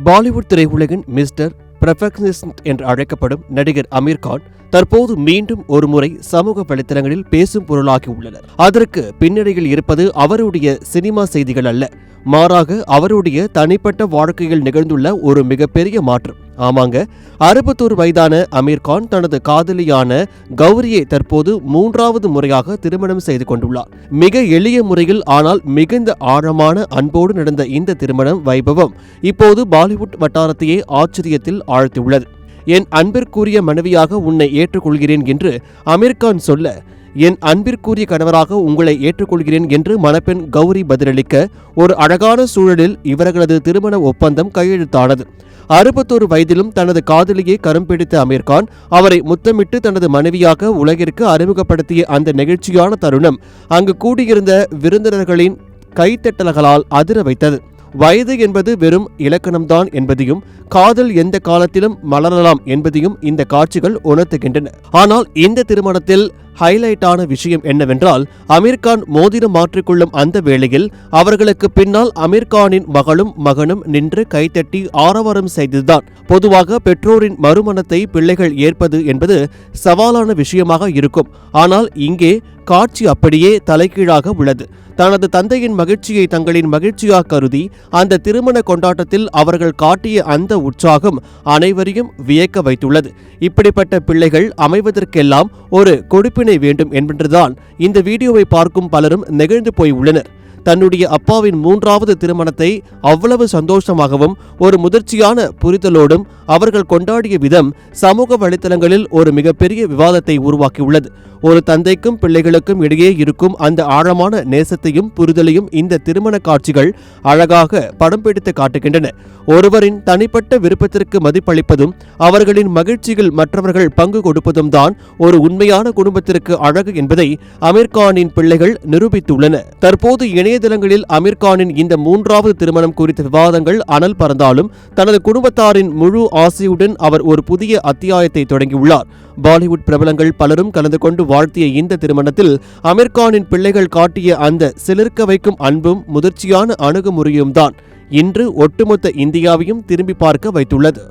Bollywood திரையுலகின் mister perfectionist என்று அழைக்கப்படும் நடிகர் அமீர் கான் தற்போது மீண்டும் ஒருமுறை சமூக வலைத்தளங்களில் பேசும் பொருளாகி உள்ளனர். அதற்கு பின்னணியில் இருப்பது அவருடைய சினிமா செய்திகள் அல்ல, மாறாக அவருடைய தனிப்பட்ட வாழ்க்கையில் நிகழ்ந்துள்ள ஒரு மிகப்பெரிய மாற்றம். ஆமாங்க, 61 வயதான அமீர் கான் தனது காதலியான கௌரியை தற்போது 3வது முறையாக திருமணம் செய்து கொண்டுள்ளார். மிக எளிய முறையில் ஆனால் மிகுந்த ஆழமான அன்போடு நடந்த இந்த திருமணம் வைபவம் இப்போது பாலிவுட் வட்டாரத்தையே ஆச்சரியத்தில் ஆழ்த்தியுள்ளது. என் அன்பிற்குரிய மனைவியாக உன்னை ஏற்றுக்கொள்கிறேன் என்று அமீர் கான் சொல்ல, என் அன்பிற்குரிய கணவராக உங்களை ஏற்றுக்கொள்கிறேன் என்று மணப்பெண் கௌரி பதிலளிக்க, ஒரு அழகான சூழலில் இவர்களது திருமண ஒப்பந்தம் கையெழுத்தானது. 61 வயதிலும் தனது காதலியை கரம் பிடித்த அமீர் கான் அவரை முத்தமிட்டு தனது மனைவியாக உலகிற்கு அறிமுகப்படுத்திய அந்த நெகிழ்ச்சியான தருணம் அங்கு கூடியிருந்த விருந்தினர்களின் கைத்தட்டல்களால் அதிர வைத்தது. வயது என்பது வெறும் இலக்கணம்தான் என்பதையும், காதல் எந்த காலத்திலும் மலரலாம் என்பதையும் இந்த காட்சிகள் உணர்த்துகின்றன. ஆனால் இந்த திருமணத்தில் ஹைலைட்டான விஷயம் என்னவென்றால், அமீர் கான் மோதிரம் மாற்றிக்கொள்ளும் அந்த வேளையில் அவர்களுக்கு பின்னால் அமீர் கானின் மகளும் மகனும் நின்று கைத்தட்டி ஆரவாரம் செய்ததுதான். பொதுவாக பெற்றோரின் மறுமணத்தை பிள்ளைகள் ஏற்பது என்பது சவாலான விஷயமாக இருக்கும். ஆனால் இங்கே காட்சி அப்படியே தலைகீழாக உள்ளது. தனது தந்தையின் மகிழ்ச்சியை தங்களின் மகிழ்ச்சியாக கருதி அந்த திருமண கொண்டாட்டத்தில் அவர்கள் காட்டிய அந்த உற்சாகம் அனைவரையும் வியக்க வைத்துள்ளது. இப்படிப்பட்ட பிள்ளைகள் அமைவதற்கெல்லாம் ஒரு கொடுப்பினை வேண்டும் என்றுதான் இந்த வீடியோவை பார்க்கும் பலரும் நெகிழ்ந்து போய் உள்ளனர். தன்னுடைய அப்பாவின் 3வது திருமணத்தை அவ்வளவு சந்தோஷமாகவும் ஒரு முதிர்ச்சியான புரிதலோடும் அவர்கள் கொண்டாடிய விதம் சமூக வலைத்தளங்களில் ஒரு மிகப்பெரிய விவாதத்தை உருவாக்கியுள்ளது. ஒரு தந்தைக்கும் பிள்ளைகளுக்கும் இடையே இருக்கும் அந்த ஆழமான நேசத்தையும் புரிதலையும் இந்த திருமண காட்சிகள் அழகாக படம் பிடித்து காட்டுகின்றன. ஒருவரின் தனிப்பட்ட விருப்பத்திற்கு மதிப்பளிப்பதும் அவர்களின் மகிழ்ச்சியில் மற்றவர்கள் பங்கு கொடுப்பதும் தான் ஒரு உண்மையான குடும்பத்திற்கு அழகு என்பதை அமீர் கானின் பிள்ளைகள் நிரூபித்துள்ளன. தற்போது இணையதளங்களில் அமீர் கானின் இந்த 3வது திருமணம் குறித்த விவாதங்கள் அனல் பறந்தாலும் தனது குடும்பத்தாரின் முழு ஆசையுடன் அவர் ஒரு புதிய அத்தியாயத்தை தொடங்கியுள்ளார். பாலிவுட் பிரபலங்கள் பலரும் கலந்து கொண்டு வாழ்த்திய இந்த திருமணத்தில் அமீர் கானின் பிள்ளைகள் காட்டிய அந்த சிலிர்க்க வைக்கும் அன்பும் முதிர்ச்சியான அணுகுமுறையும் தான் இன்று ஒட்டுமொத்த இந்தியாவையும் திரும்பி பார்க்க வைத்துள்ளது.